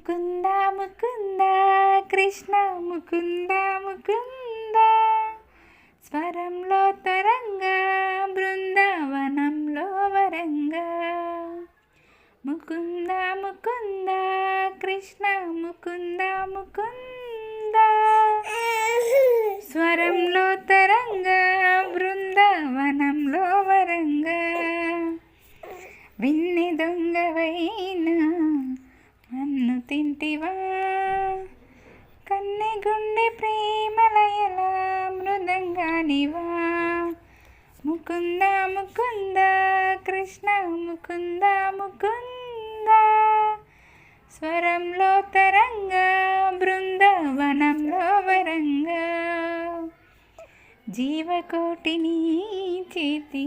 ముకుంద ముకుంద కృష్ణ ముకుంద ముకుంద స్వరంలో తరంగా బృందావనంలో వరంగా ముకుంద ముకుంద కృష్ణ ముకుంద ముకుంద స్వరంలో తరంగా బృందావనంలో వరంగా విన్ని దొంగవైనా నన్ను తింటివా కన్నె గుండె ప్రేమలయల మృదంగానివా ముకుంద ముకుంద కృష్ణ ముకుంద ముకుంద స్వరంలో తరంగా బృందావనంలో వరంగా జీవకోటిని చేతి